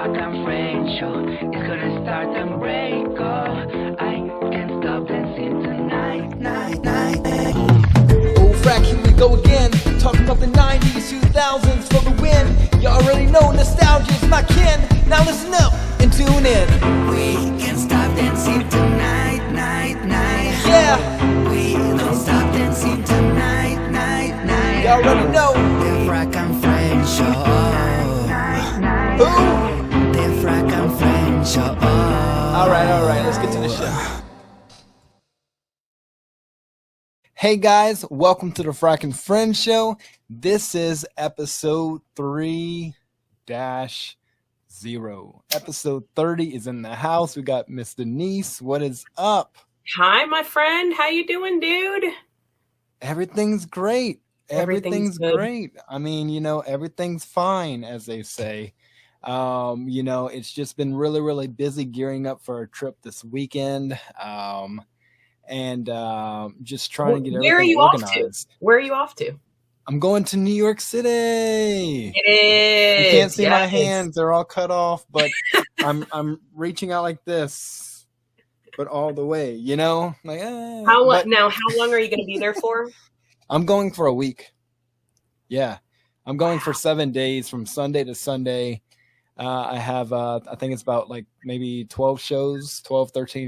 Frack and French show. It's gonna start and break. Oh, I can't stop dancing tonight, Oh, Frack, here we go again. Talking about the 90s, 2000s for the win. You already know nostalgia's my kin. Now listen up and tune in. We can't stop dancing tonight, Yeah, We don't stop dancing tonight, you already know. The Frack and French show. Who? The Frack and French show. All right, let's get to the show. Hey guys, welcome to the Frack and Friends Show. This is episode 3-0. Episode 30 is in the house. We got Miss Denise. What is up? Hi, my friend. How you doing, dude? Everything's great. Everything's good. great. I mean, everything's fine, as they say. It's just been really, really busy gearing up for a trip this weekend. And just trying to get everything organized. Where are you off to? I'm going to New York City. It is. You can't see my hands; they're all cut off. But I'm reaching out like this, but all the way. Like How long are you going to be there for? I'm going for a week. Yeah, I'm going for 7 days from Sunday to Sunday. I have I think it's about like maybe 13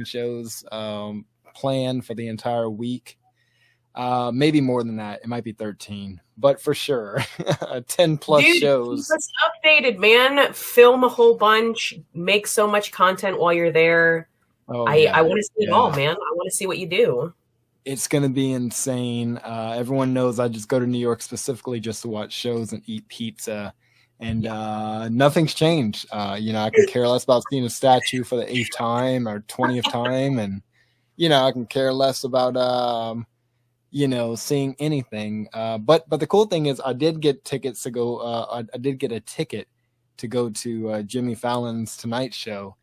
shows. Plan for the entire week. Maybe more than that. It might be 13, but for sure 10 plus shows. Keep us updated, man. Film a whole bunch, make so much content while you're there. I want to see it all, man. I want to see what you do. It's going to be insane. Everyone knows I just go to New York specifically just to watch shows and eat pizza. And nothing's changed. I could care less about seeing a statue for the 8th time or 20th time. And I can care less about, seeing anything. But the cool thing is I did get tickets to go. I did get a ticket to go to Jimmy Fallon's Tonight Show.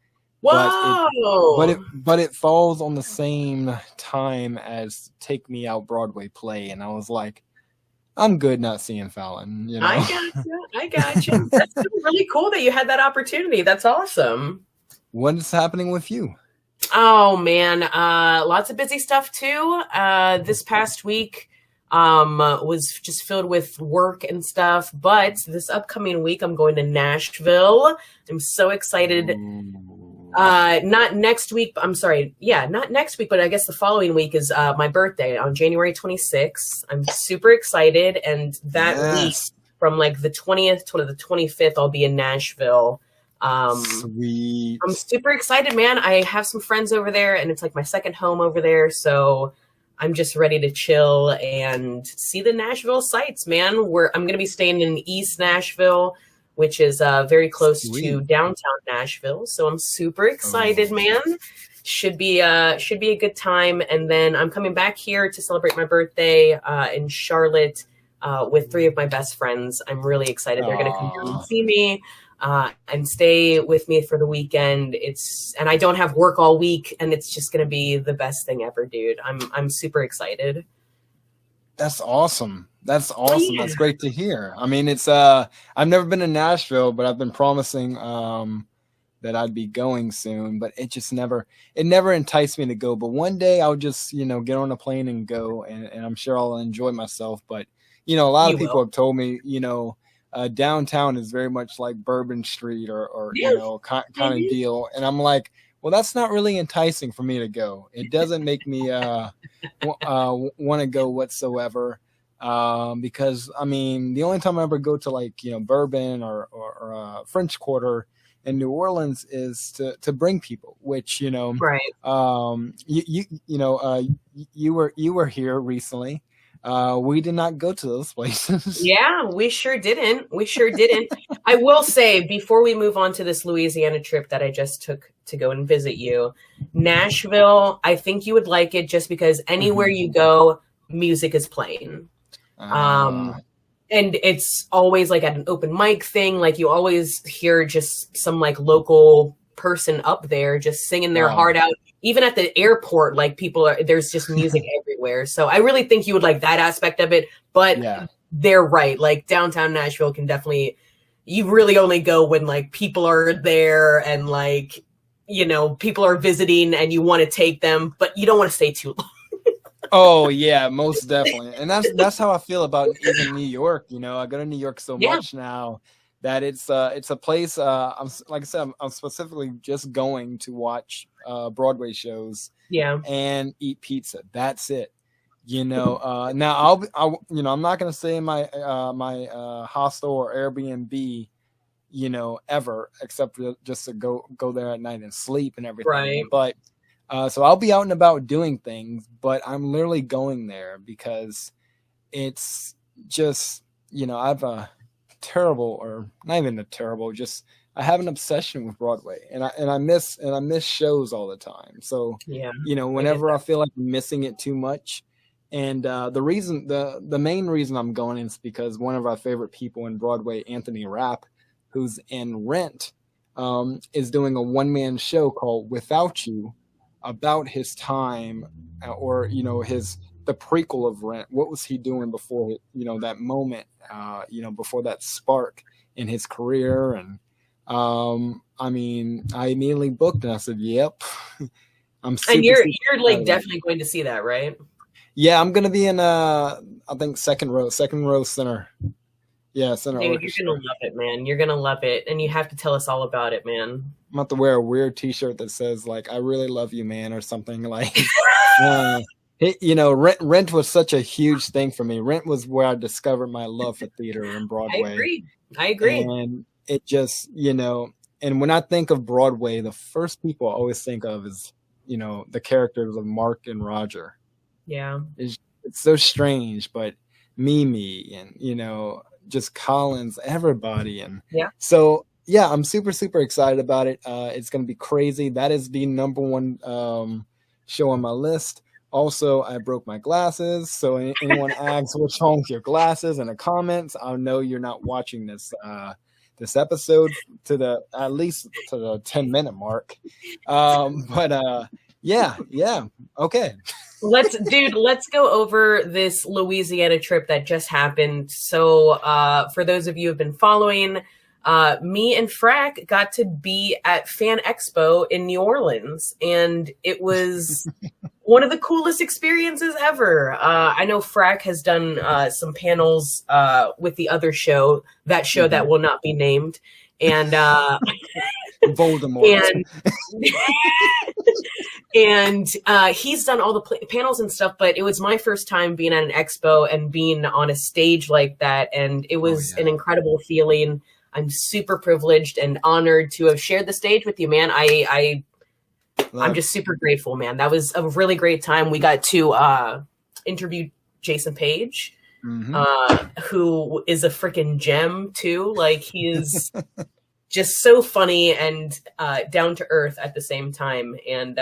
Whoa! But it falls on the same time as Take Me Out Broadway play. And I was like, I'm good not seeing Fallon. I gotcha. That's really cool that you had that opportunity. That's awesome. What is happening with you? Oh man, lots of busy stuff too. This past week was just filled with work and stuff, but this upcoming week I'm going to Nashville. I'm so excited. Not next week, not next week, but I guess the following week is my birthday on January 26th. I'm super excited, and that week from like the 20th to the 25th I'll be in Nashville. Sweet. I'm super excited, man. I have some friends over there, and it's like my second home over there. So I'm just ready to chill and see the Nashville sights, man. I'm going to be staying in East Nashville, which is very close to downtown Nashville. So I'm super excited, man. Should be a good time. And then I'm coming back here to celebrate my birthday in Charlotte with 3 of my best friends. I'm really excited. They're going to come down and see me. And stay with me for the weekend. And I don't have work all week, and it's just going to be the best thing ever, dude. I'm super excited. That's awesome. That's awesome. Yeah. That's great to hear. I mean, it's I've never been to Nashville, but I've been promising that I'd be going soon, but it never enticed me to go. But one day I'll just, get on a plane and go, and I'm sure I'll enjoy myself. But, a lot of people have told me, downtown is very much like Bourbon Street or kind of deal. And I'm like, well, that's not really enticing for me to go. It doesn't make me want to go whatsoever. Because I mean, the only time I ever go to like, Bourbon or French Quarter in New Orleans is to bring people, which, right. You were here recently. We did not go to those places. Yeah, we sure didn't. I will say, before we move on to this Louisiana trip that I just took to go and visit you, Nashville, I think you would like it just because anywhere you go, music is playing. And it's always like at an open mic thing. Like you always hear just some like local person up there just singing their heart out. Even at the airport, like there's just music everywhere. So I really think you would like that aspect of it. But they're right. Like downtown Nashville can definitely you really only go when like people are there and like, you know, people are visiting and you want to take them, but you don't want to stay too long. Oh yeah, most definitely. And that's how I feel about even New York. You know, I go to New York so Yeah. much now that it's a place I'm like I said, I'm specifically just going to watch Broadway shows Yeah. and eat pizza. That's it. You know, now you know, I'm not going to stay in my my hostel or Airbnb, you know, ever, except for just to go there at night and sleep and everything. Right. But so I'll be out and about doing things, but I'm literally going there because it's just, you know, I have a terrible, or not even a terrible, just I have an obsession with Broadway, and I miss shows all the time. So Yeah. you know, whenever I feel like I'm missing it too much, and the main reason I'm going is because one of our favorite people in Broadway, Anthony Rapp, who's in Rent, is doing a one-man show called Without You, about his time, or you know, the prequel of Rent. What was he doing before, you know, that moment, you know, before that spark in his career? And I mean, I immediately booked and I said, "Yep." I'm super, And you're super like excited. definitely going to see that, right? Yeah, I'm gonna be in I think second row center. Yeah, center Dude, orchestra. you're gonna love it, man. You're gonna love it, and you have to tell us all about it, man. I'm about to wear a weird T-shirt that says like "I really love you, man" or something like. You know, Rent was such a huge thing for me. Rent was where I discovered my love for theater and Broadway. I agree. And it just, you know, and when I think of Broadway, the first people I always think of is, you know, the characters of Mark and Roger. Yeah. It's so strange, but Mimi and, you know, just Collins, everybody. And Yeah. so, yeah, I'm super, super excited about it. It's going to be crazy. That is the number one show on my list. Also, I broke my glasses. So anyone asks what's wrong with your glasses in the comments, I'll know you're not watching this episode at least to the 10-minute mark. Yeah. Okay. Let's go over this Louisiana trip that just happened. So for those of you who have been following, me and Frack got to be at Fan Expo in New Orleans, and it was one of the coolest experiences ever. I know Frack has done some panels with the other show, that will not be named, and Voldemort. And he's done all the panels and stuff, but it was my first time being at an expo and being on a stage like that, and it was an incredible feeling. I'm super privileged and honored to have shared the stage with you, man. I'm just super grateful, man. That was a really great time. We got to interview Jason Page, who is a freaking gem too. Like, he is just so funny and down to earth at the same time. And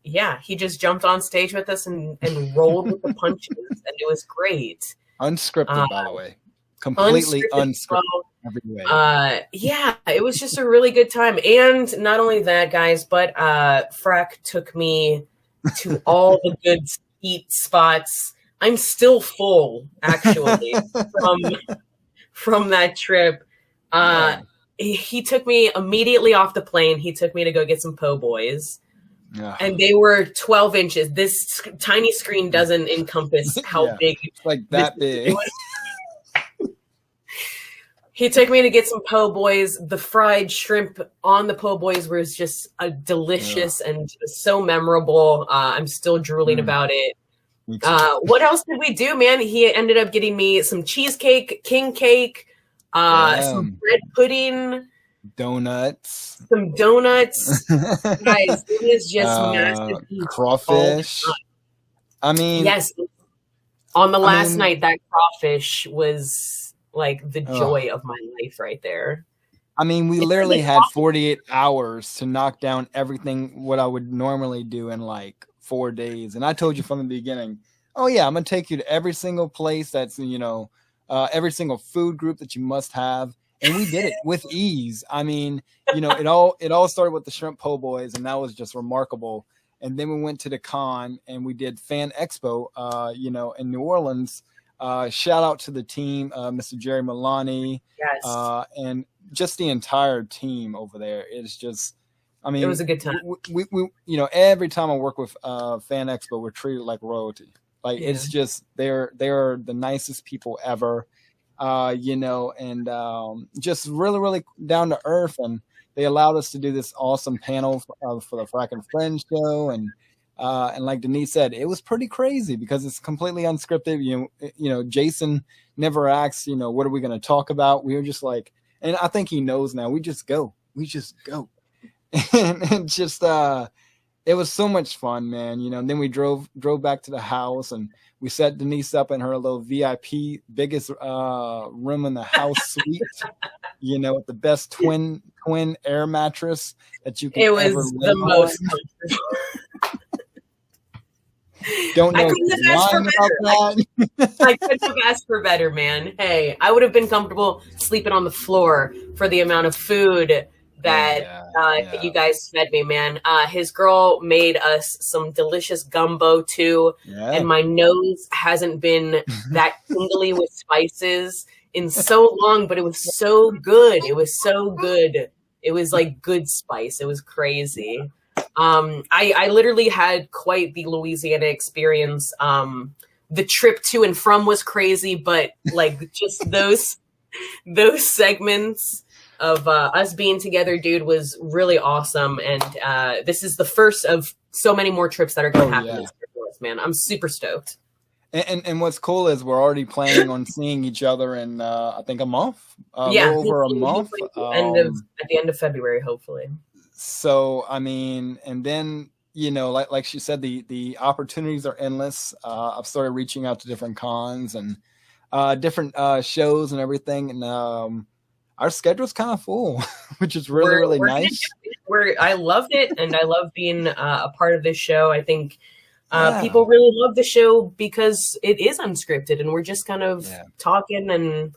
yeah, he just jumped on stage with us and rolled with the punches, and it was great. Unscripted, by the way. Completely unscripted. Every way. Yeah, it was just a really good time. And not only that, guys, but Frack took me to all the good eat spots. I'm still full, actually, from that trip. He took me immediately off the plane. He took me to go get some po' boys. Yeah. And they were 12 inches. This tiny screen doesn't encompass how big. It's like that big. He took me to get some po' boys. The fried shrimp on the po' boys was just delicious and so memorable. I'm still drooling about it. What else did we do, man? He ended up getting me some cheesecake, king cake, some bread pudding, donuts, some donuts. Guys, it was just massive. Crawfish. I mean, yes. On the last night, that crawfish was like the joy of my life right there. I mean, we literally had 48 hours to knock down everything what I would normally do in like 4 days. And I told you from the beginning, oh yeah, I'm going to take you to every single place that's, you know, every single food group that you must have. And we did it with ease. I mean, you know, it all started with the shrimp po' boys, and that was just remarkable. And then we went to the con and we did Fan Expo, you know, in New Orleans. shout out to the team, Mr. Jerry Milani, Yes. and just the entire team over there. It's just, I mean, It was a good time. We you know, every time I work with Fan Expo, we're treated like royalty. Like Yeah. it's just they're the nicest people ever, you know, and just really really down to earth. And they allowed us to do this awesome panel for the Frack and Friends show, and like Denise said, it was pretty crazy because it's completely unscripted. You know, Jason never asks, you know, what are we going to talk about? We were just like, and I think he knows now. We just go, and just it was so much fun, man. You know, and then we drove back to the house, and we set Denise up in her little VIP, biggest room in the house suite. You know, with the best twin air mattress that you can It was ever the live most on. comfortable. Don't know I if couldn't he's have asked for lying about that. I couldn't have asked for better, man. Hey, I would have been comfortable sleeping on the floor for the amount of food that you guys fed me, man. His girl made us some delicious gumbo too, and my nose hasn't been that tingly with spices in so long, but it was so good. It was so good. It was like good spice. It was crazy. I literally had quite the Louisiana experience. The trip to and from was crazy, but like just those segments of us being together, dude, was really awesome. And this is the first of so many more trips that are going to happen this year for us, man. I'm super stoked. And what's cool is we're already planning on seeing each other in I think a month, little over a month, at the end of February, hopefully. So I mean, and then you know, like she said, the opportunities are endless. I've started reaching out to different cons and different shows and everything, and our schedule's kind of full, which is really nice. I loved it, and I love being a part of this show. I think people really love the show because it is unscripted, and we're just kind of talking and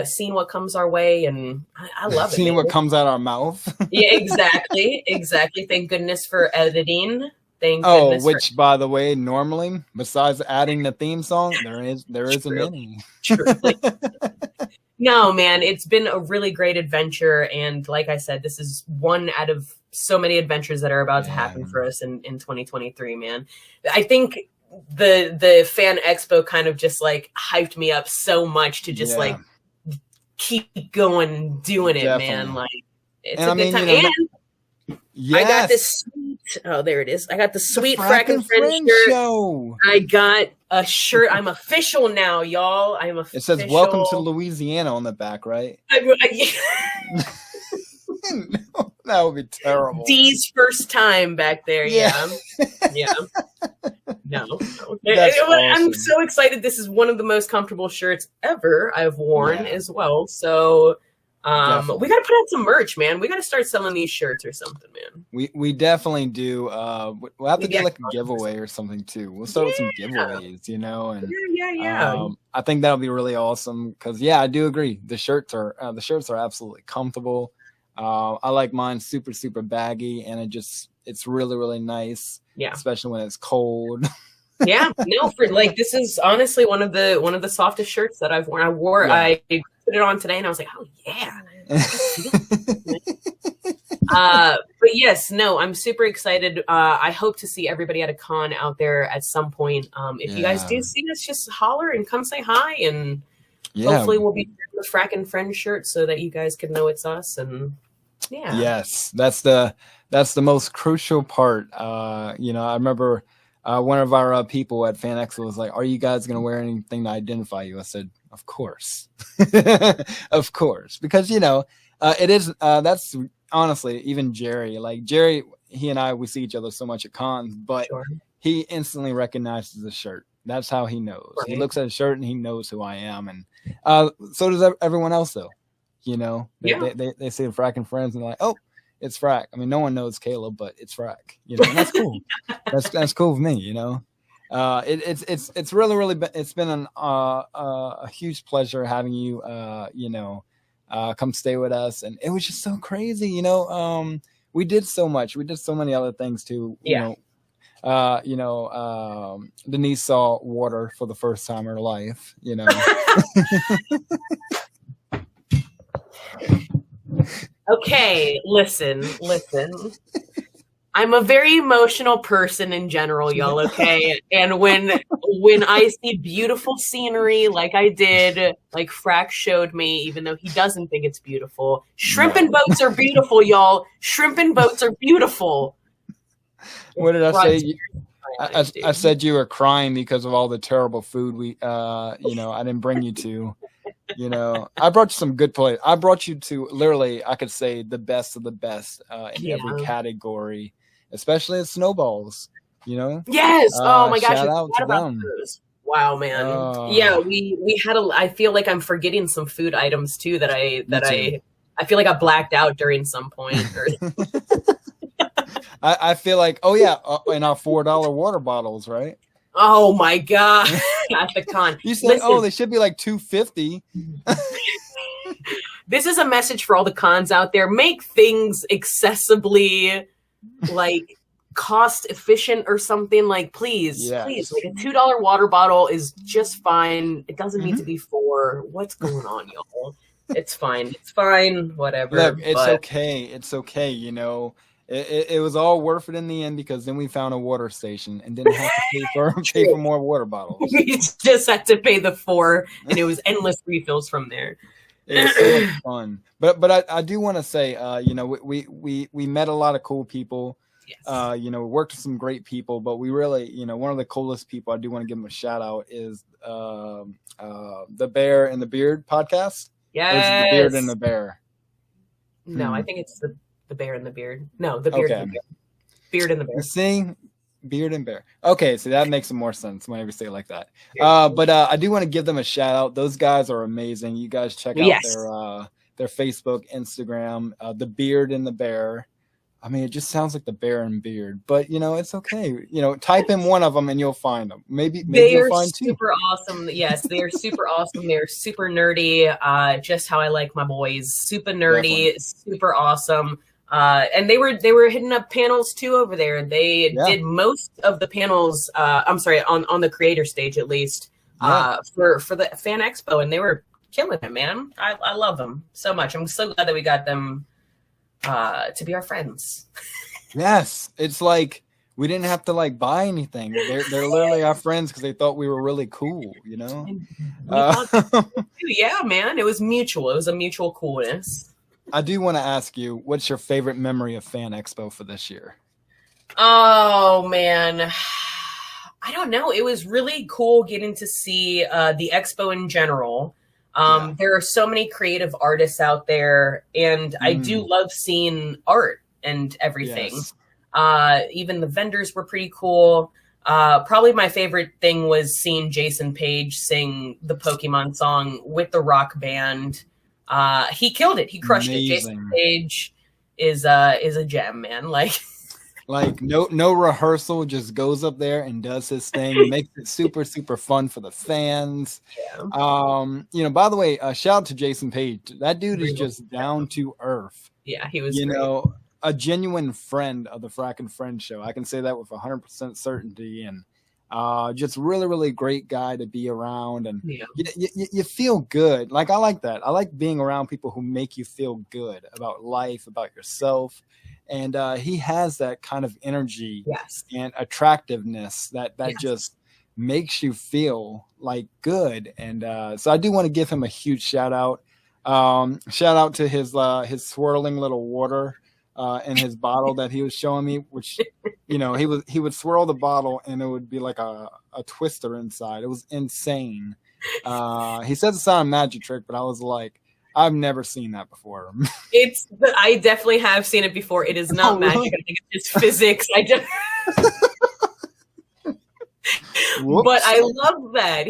seeing what comes our way, and I love it. Seeing what comes out our mouth. Yeah, exactly. Thank goodness for editing. Which, by the way, normally, besides adding the theme song, there isn't any. True. No, man, it's been a really great adventure, and like I said, this is one out of so many adventures that are about to happen for us in 2023, man. I think the Fan Expo kind of just like hyped me up so much to just like keep going and doing it, man. Like it's a good time. I got this sweet, there it is. I got the sweet Frack and Friends shirt. Show. I got a shirt. I'm official now, y'all. I'm official. It says "Welcome to Louisiana" on the back, right? No, that would be terrible. Dee's first time back there. Yeah. No. I'm so excited. This is one of the most comfortable shirts ever I've worn as well. So we got to put out some merch, man. We got to start selling these shirts or something, man. We definitely do. We'll have to do like a giveaway or something too. We'll start with some giveaways, you know. And I think that'll be really awesome because I do agree. The shirts are absolutely comfortable. I like mine super baggy, and it's really really nice. Yeah, especially when it's cold. This is honestly one of the softest shirts that I've worn. I put it on today, and I was like, oh yeah. But yes, no, I'm super excited. I hope to see everybody at a con out there at some point. If you guys do see us, just holler and come say hi, and hopefully we'll be wearing the Frack and Friends shirt so that you guys can know it's us. And yes, that's the most crucial part. I remember one of our people at Fan Expo was like, "Are you guys going to wear anything to identify you?" I said, "Of course, of course," because it is. That's honestly even Jerry. Like Jerry, he and I, we see each other so much at cons, but he instantly recognizes the shirt. That's how he knows. Right. He looks at the shirt and he knows who I am, and so does everyone else. Though, they see the Frack and Friends and they're like, "Oh, it's Frack." I mean, no one knows Caleb, but it's Frack. And that's cool. that's cool with me. It's really really it's been a huge pleasure having you come stay with us, and it was just so crazy. We did so much. We did so many other things too. Denise saw water for the first time in her life, you know. Okay, listen. I'm a very emotional person in general, y'all, okay? And when I see beautiful scenery like I did, like Frack showed me, even though he doesn't think it's beautiful, shrimp and boats are beautiful, y'all. Shrimp and boats are beautiful. What did I say? I said you were crying because of all the terrible food I didn't bring you to. You know, I brought you some good plays. I brought you to literally, I could say, the best of the best in every category, especially at snowballs. You know. Yes. Oh my gosh! Shout out to them. Those. Wow, man. Yeah, we had I feel like I'm forgetting some food items too that I feel like I blacked out during some point. I feel like, oh yeah, in our $4 water bottles, right? Oh my god, at the con. You said, listen, they should be like $2.50. This is a message for all the cons out there. Make things accessibly, like cost efficient or something. Like, please, like a $2 water bottle is just fine. It doesn't need to be $4. What's going on, y'all? It's fine. It's fine. Whatever. Look, it's okay. It's okay. You know. It was all worth it in the end because then we found a water station and didn't have to pay for more water bottles. We just had to pay the $4, and it was endless refills from there. It was so much fun. But I do want to say, we met a lot of cool people. Yes. We worked with some great people, but we really, one of the coolest people I do want to give them a shout out is the Bear and the Beard podcast. Yes. The Beard and the Bear. No, I think it's the Bear and the Beard. No, the Beard and the Bear. Beard and the Bear. Seeing Beard and Bear. Okay, so that makes some more sense whenever you say it like that. But I do want to give them a shout out. Those guys are amazing. You guys check out their Facebook, Instagram, the Beard and the Bear. I mean, it just sounds like the Bear and Beard, but it's okay. Type in one of them and you'll find them. Maybe you'll find two. Super awesome. Yes, they are super awesome. They're super nerdy. Just how I like my boys. Super nerdy, super awesome. And they were hitting up panels too over there. They did most of the panels. I'm sorry, on the creator stage at least. For the Fan Expo, and they were killing it, man. I love them so much. I'm so glad that we got them to be our friends. Yes, it's like we didn't have to like buy anything. They're literally our friends because they thought we were really cool. Yeah, man. It was mutual. It was a mutual coolness. I do want to ask you, what's your favorite memory of Fan Expo for this year? Oh, man. I don't know. It was really cool getting to see the Expo in general. There are so many creative artists out there, and I do love seeing art and everything. Yes. Even the vendors were pretty cool. Probably my favorite thing was seeing Jason Page sing the Pokemon song with the rock band. He killed it. He crushed it. Jason Page is a gem, man. Like no rehearsal, just goes up there and does his thing, makes it super, super fun for the fans. Yeah. By the way, shout out to Jason Page. That dude is just down to earth. Yeah, he was great. A genuine friend of the Frack and Friend show. I can say that with 100% certainty. And just really, really great guy to be around, and you feel good. Like, I like that. I like being around people who make you feel good about life, about yourself. And he has that kind of energy and attractiveness that just makes you feel like good. And so I do want to give him a huge shout out. Shout out to his swirling little water in his bottle that he was showing me, which he would swirl the bottle and it would be like a twister inside. It was insane. He says it's not a magic trick, but I was like, I've never seen that before. I definitely have seen it before. It is not magic. Really? I think it's just physics. But I love that.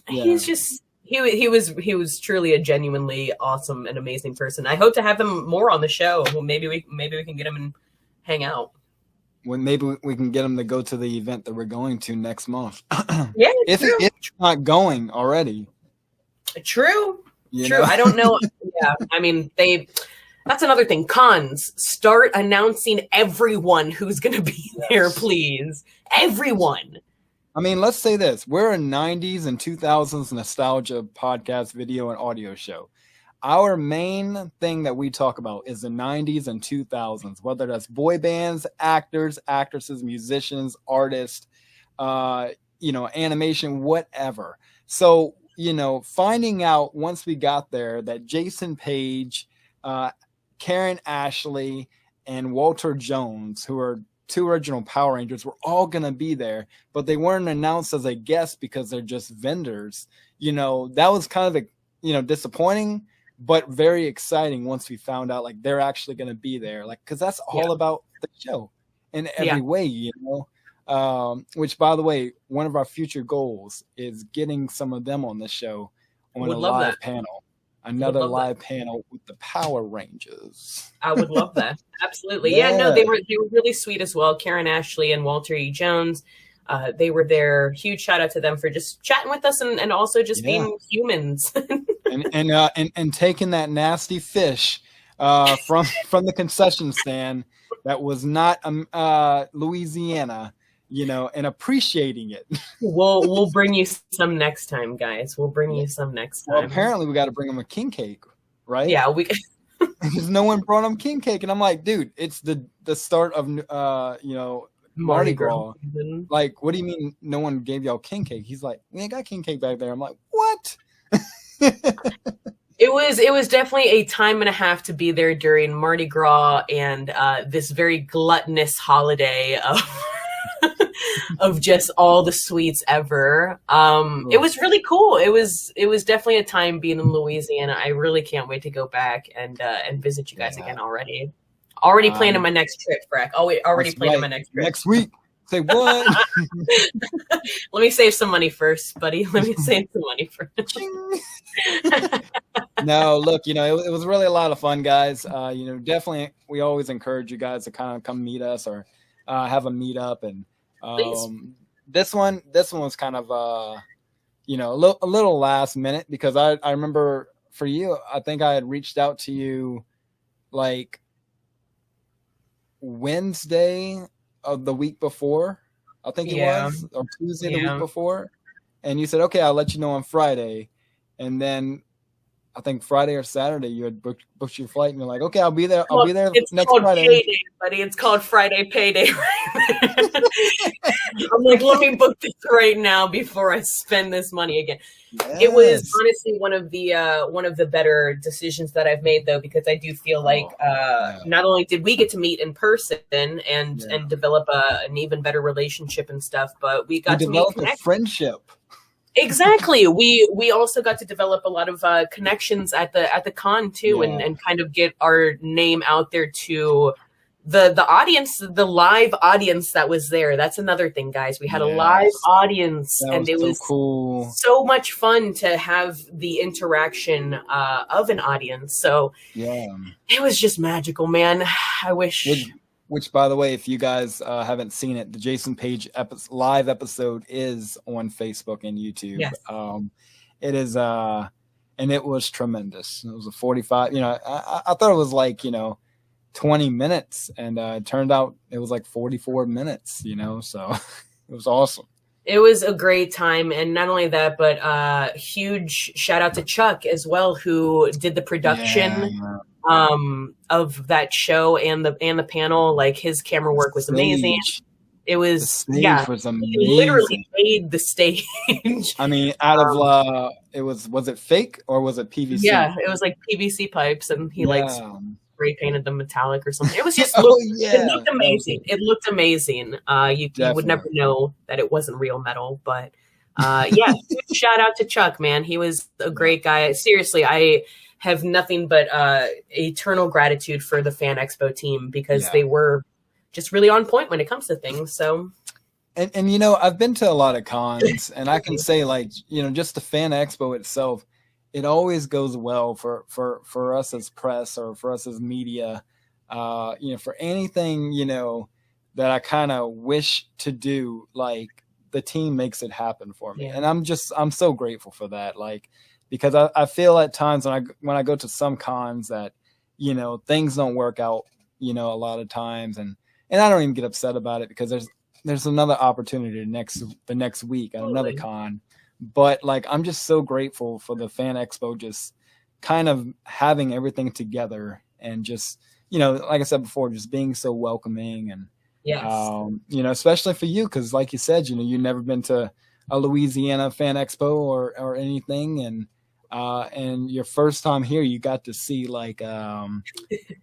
He's just he was truly a genuinely awesome and amazing person. I hope to have him more on the show. Well, maybe we can get him and hang out. Well, maybe we can get him to go to the event that we're going to next month. Yeah, if it's not going already. True. True. I don't know. Yeah. I mean, That's another thing. Cons, start announcing everyone who's going to be there, please. Everyone. I mean, let's say this. We're a 90s and 2000s nostalgia podcast, video, and audio show. Our main thing that we talk about is the 90s and 2000s, whether that's boy bands, actors, actresses, musicians, artists, animation, whatever. So, finding out once we got there that Jason Page, Karen Ashley, and Walter Jones, who are 2 original Power Rangers, were all going to be there, but they weren't announced as a guest because they're just vendors. That was kind of, disappointing, but very exciting once we found out, like, they're actually going to be there. Like, because that's all about the show in every way, which, by the way, one of our future goals is getting some of them on the show on a live panel. Another live panel with the Power Rangers. I would love that. Absolutely. Yeah, no, they were really sweet as well. Karen Ashley and Walter E. Jones. They were there. Huge shout out to them for just chatting with us and also just being humans. and taking that nasty fish from the concession stand that was not Louisiana, and appreciating it. We'll bring you some next time, guys. We'll bring you some next time. Well, apparently we got to bring them a king cake, right? Yeah, because no one brought them king cake, and I'm like, dude, it's the start of Mardi Gras. Like, what do you mean no one gave y'all king cake? He's like, we ain't got king cake back there. I'm like, what? It was definitely a time and a half to be there during Mardi Gras and this very gluttonous holiday of just all the sweets ever. It was really cool. It was definitely a time being in Louisiana. I really can't wait to go back and visit you guys again already. Already planning my next trip, Frack. Already planning my next trip. Next week. Say what? Let me save some money first, buddy. Let me save some money first. No, look, it was really a lot of fun, guys. Definitely we always encourage you guys to kind of come meet us or have a meetup. And this one was kind of a little last minute, because I remember for you, I think I had reached out to you like Wednesday of the week before, I think it was, or Tuesday the week before, and you said, okay, I'll let you know on Friday. And then I think Friday or Saturday you had booked your flight, and you're like, okay, I'll be there it's next called Friday. Payday, buddy. It's called Friday Payday. I'm like, let me book this right now before I spend this money again. Yes. It was honestly one of the better decisions that I've made, though, because I do feel like not only did we get to meet in person and develop an even better relationship and stuff, but we got to develop a friendship. Exactly. We also got to develop a lot of connections at the con too, and kind of get our name out there to the audience, the live audience that was there. That's another thing, guys. We had a live audience, and it was cool. So much fun to have the interaction of an audience. So it was just magical, man. I wish. Which, by the way, if you guys haven't seen it, the Jason Page live episode is on Facebook and YouTube. Yes. It is, and it was tremendous. It was a 45. I thought it was like 20 minutes, and it turned out it was like 44 minutes. So it was awesome. It was a great time, and not only that, but huge shout out to Chuck as well, who did the production. Of that show and the panel. Like, his camera work was amazing. It was was amazing. He literally made the stage. I mean, out of was it fake or was it PVC? Yeah, it was like PVC pipes, and he spray painted them metallic or something. It was just it looked amazing. It looked amazing. You would never know that it wasn't real metal, but shout out to Chuck, man. He was a great guy. Seriously, I have nothing but eternal gratitude for the Fan Expo team, because they were just really on point when it comes to things. So, and I've been to a lot of cons, and I can say, like, just the Fan Expo itself, it always goes well for us as press or for us as media, for anything, that I kind of wish to do, like, the team makes it happen for me. And I'm so grateful for that. Like, because I feel at times when I go to some cons that, things don't work out, a lot of times, and I don't even get upset about it because there's another opportunity the next week at another con. But like, I'm just so grateful for the Fan Expo just kind of having everything together, and just, like I said before, just being so welcoming, and especially for you, because like you said, you've never been to a Louisiana Fan Expo or anything, and your first time here, you got to see like a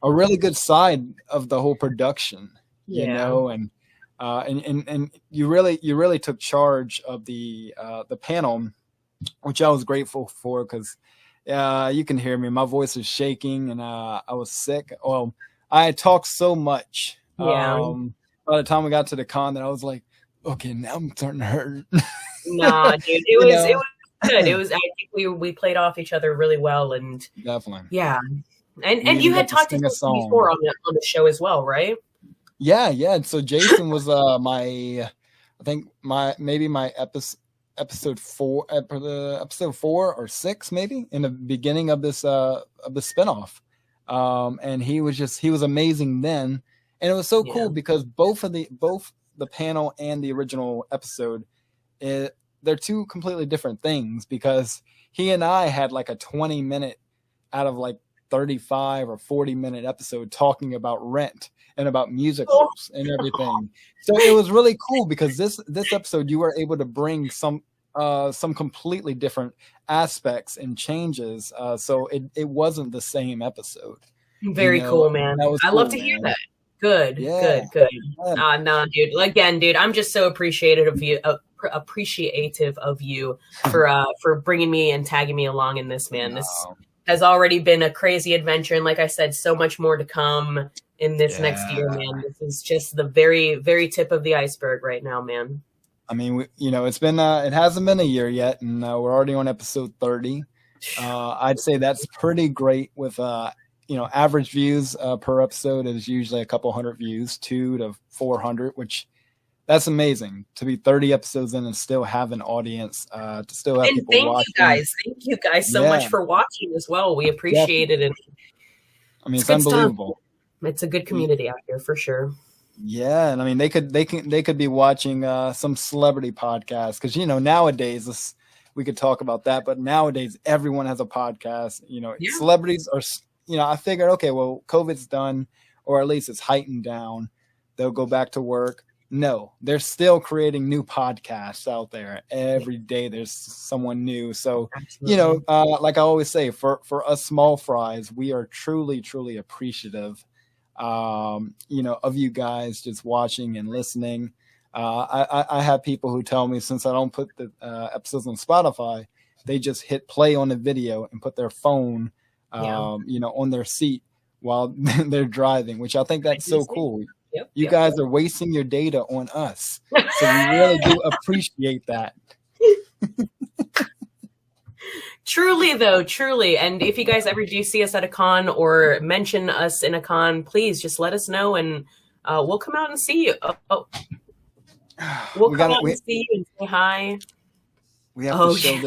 really good side of the whole production, and you really took charge of the panel, which I was grateful for, because you can hear me, my voice is shaking, and I was sick. Well, I had talked so much by the time we got to the con that I was like, okay, now I'm starting to hurt. Nah, dude, it was good. It was, I think we played off each other really well, and definitely, yeah. And you had talked to Jason before on the show as well, right? Yeah. So Jason was my episode 4 or 6, maybe, in the beginning of this spinoff. And he was amazing then, and it was so cool because both the panel and the original episode, they're two completely different things, because he and I had like a 20-minute out of like 35 or 40-minute episode talking about Rent and about musicals and everything. So it was really cool because this episode you were able to bring some completely different aspects and changes. So it wasn't the same episode. Very cool, man. I love to hear that. Good. Nah, dude. Again, dude, I'm just so appreciative of you for bringing me and tagging me along in this, man. This has already been a crazy adventure, and like I said, so much more to come in this next year, man. This is just the very, very tip of the iceberg right now, man. I mean, it's been it hasn't been a year yet, and we're already on episode 30. I'd say that's pretty great with average views per episode is usually a couple hundred views, 200 to 400, which that's amazing to be 30 episodes in and still have an audience, to still have people watching. Thank you guys so much for watching as well. We appreciate it. And I mean, it's unbelievable. Stuff. It's a good community out here for sure. Yeah, and I mean, they could be watching some celebrity podcasts, because nowadays we could talk about that, but nowadays everyone has a podcast. Celebrities are. I figured, okay, well, COVID's done, or at least it's heightened down. They'll go back to work. No, they're still creating new podcasts out there. Every day there's someone new. So, like I always say, for us small fries, we are truly, truly appreciative, of you guys just watching and listening. I have people who tell me, since I don't put the episodes on Spotify, they just hit play on the video and put their phone on their seat while they're driving, which I think that's so cool. You guys are wasting your data on us. So we really do appreciate that. Truly, though, truly. And if you guys ever do see us at a con or mention us in a con, please just let us know, and we'll come out and see you. We'll come out and see you and say hi. We have to show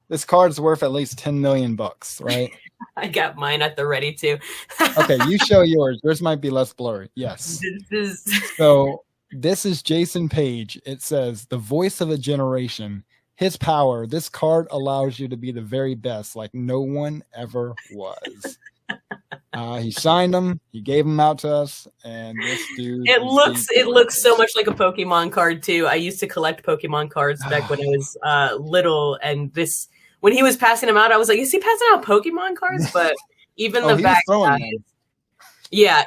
this card's worth at least $10 million, right? I got mine at the ready too. Okay, you show yours. Yours might be less blurry. Yes. So this is Jason Page. It says, the voice of a generation. His power. This card allows you to be the very best, like no one ever was. He signed them. He gave them out to us, and this dude. It looks so much like a Pokemon card too. I used to collect Pokemon cards back when I was little, and this. When he was passing them out, I was like, is he passing out Pokemon cards? But even the back guys. Yeah.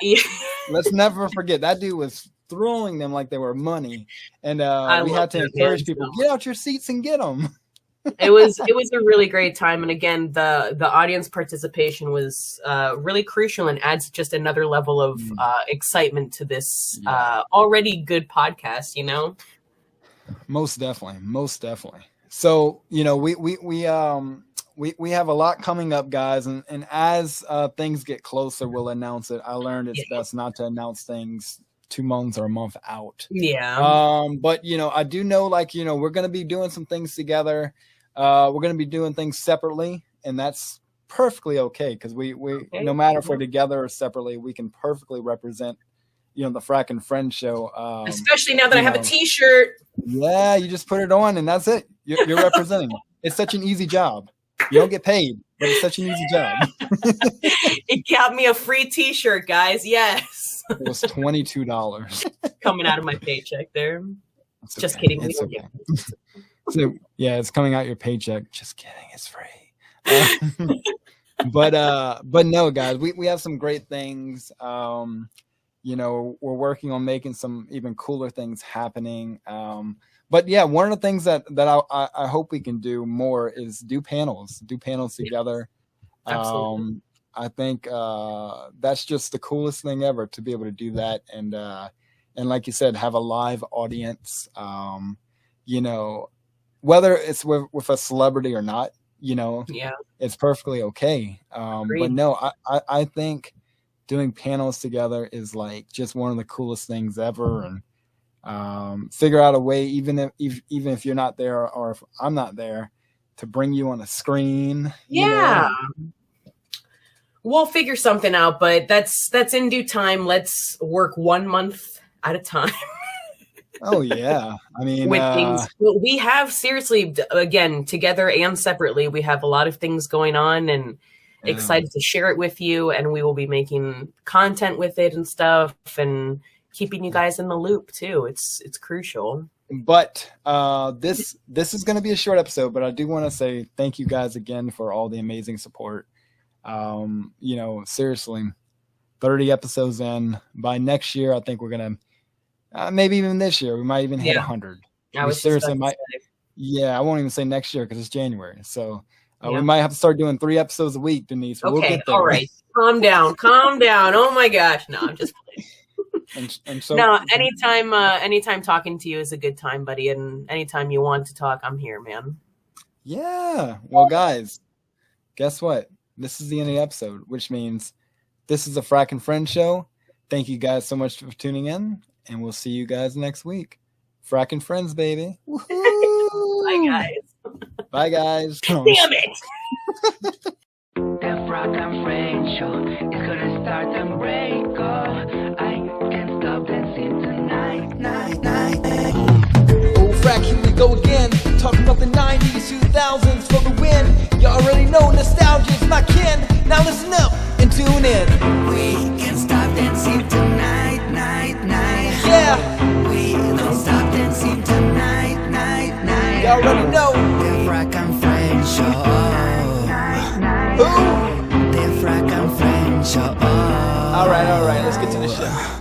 Let's never forget, that dude was throwing them like they were money. And we had to encourage people, get out your seats and get them. It was a really great time. And again, the audience participation was really crucial and adds just another level of excitement to this already good podcast, Most definitely. So, we have a lot coming up, guys, and as things get closer, we'll announce it. I learned it's best not to announce things 2 months or a month out. Yeah. But I do know, we're going to be doing some things together. We're going to be doing things separately, and that's perfectly okay because we Okay. no matter if we're together or separately, we can perfectly represent, the Frack and Friend show. Especially now that I have a know. T-shirt. Yeah, you just put it on and that's it. You're representing. It's such an easy job. You don't get paid, but it's such an easy job. It got me a free T-shirt, guys. Yes. It was $22. Coming out of my paycheck there. It's Just okay. kidding. It's okay. So yeah, it's coming out your paycheck. Just kidding. It's free. But no, guys, we have some great things. We're working on making some even cooler things happening. But yeah, one of the things that I hope we can do more is do panels together. Absolutely. I think that's just the coolest thing ever to be able to do that. And like you said, have a live audience, whether it's with a celebrity or not, Yeah. it's perfectly okay. But no, I think doing panels together is like just one of the coolest things ever. And figure out a way, even if you're not there or if I'm not there, to bring you on a screen. Yeah. We'll figure something out, but that's in due time. Let's work 1 month at a time. Oh yeah. I mean, with things we have, seriously, again, together and separately, we have a lot of things going on, and excited to share it with you, and we will be making content with it and stuff, and keeping you guys in the loop too. It's crucial. But this is going to be a short episode, but I do want to say thank you guys again for all the amazing support. Seriously, 30 episodes in. By next year, I think we're gonna maybe even this year we might even hit 100. I was seriously might. Yeah, I won't even say next year because it's January. So Yeah. we might have to start doing 3 episodes a week, Denise. We'll Okay, get there. all right. Calm down. Oh my gosh. No, I'm just playing. And so No, anytime talking to you is a good time, buddy. And anytime you want to talk, I'm here, man. Yeah. Well, guys, guess what? This is the end of the episode, which means this is a Frack and Friend show. Thank you guys so much for tuning in, and we'll see you guys next week. Frack and Friends, baby. Bye, guys. Bye, guys. Damn it. The Frack and Friend show is gonna start and break. Oh, I can't stop dancing tonight. Oh, Frack, here we go again. Talking about the 90s, 2000s for the win. You already know nostalgia is my kin. Now listen up and tune in. We can't stop dancing tonight. Yeah, We don't stop dancing tonight. you already know. The Frack and Friend show. Who? The Frack and Friend show. All right, let's get to the show.